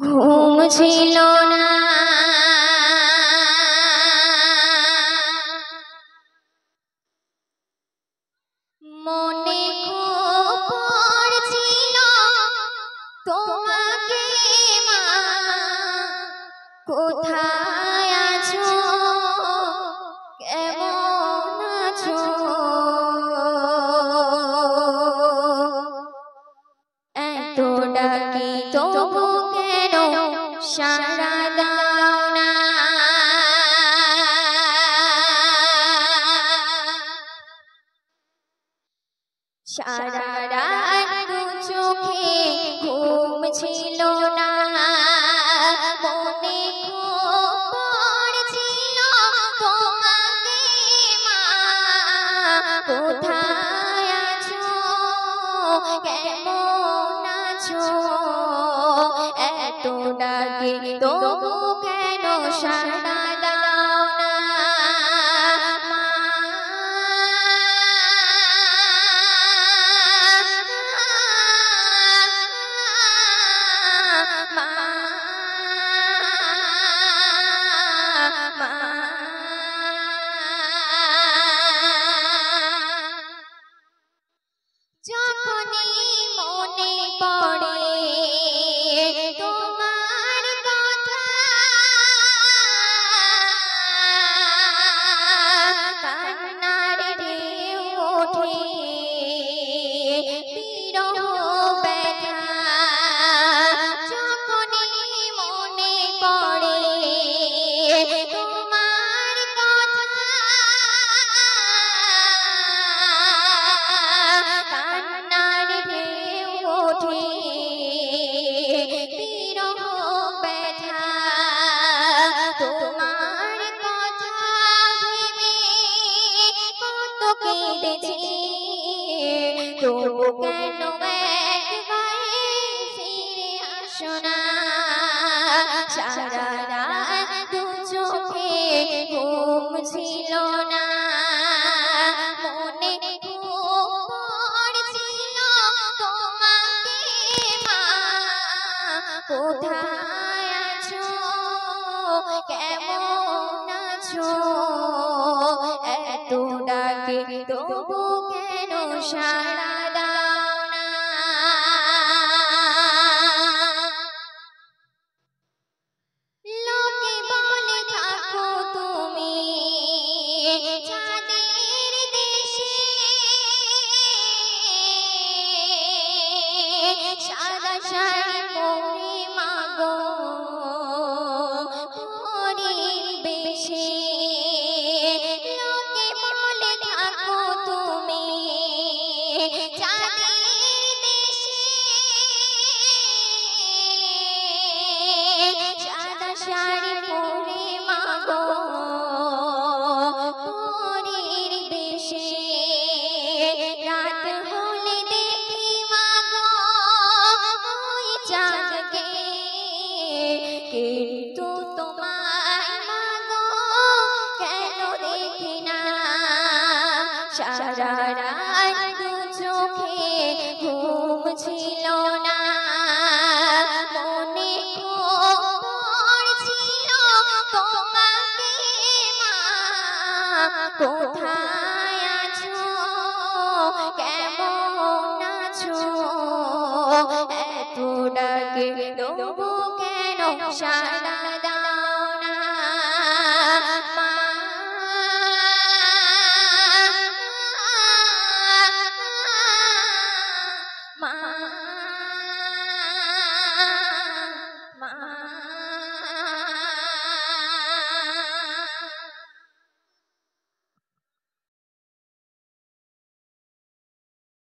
ঘুম ছিল না মনে খুব পড়ছিল তোমাকে মা, কোথায় আছো, কেমন আছো? এত ডাকি তবু কেন সাড়া দাও না? সারা রাত দু চোখে ঘুম ছিল না, মনে খুব পড়ছিল তোমাকে মা, কোথায় আছো, কেমন আছো? এত ডাকে তবু কেন সাড়া দাও না? যখনই মনে পড়ে তোমার কথা, কান্নার ঢেউ ওঠে বিরহ ব্যথা। যখনই মনে পড়ে তোমার কথা, কান্নার ঢেউ ওঠে বিরহ ব্যথা। তোমার কথা ভেবে কত কেঁদেছি, তবু কেন একবারে ফিরে আসো না? সারা রাত দু চোখে ঘুম ছিল না, মনে খুব পড়ছিল তোমাকে মা, কোথায় আছো, কেমন আছো? এত ডাকে তবু কেন সাড়া দাও না? লোকে বলে থাকো তুমি চাঁদের দেশে, সাদা শাড়ি পরে মাগো পরীর বেশে। লোকে বলে থাকো তুমি চাঁদের দেশে, সাদা শাড়ি পরে মাগো পরীর বেশে। রাত হলে দেখি মাগো ওই চাঁদকে, কিন্তু তোমায় মাগো কেন দেখি না? সারা রাত দু চোখে ঘুম ছিল না, মনে খুব পড়ছিল তোমাকে মা, কোথায় আছো, কেমন আছো? এত ডাকে তবু কেন সাড়া দাও না? মা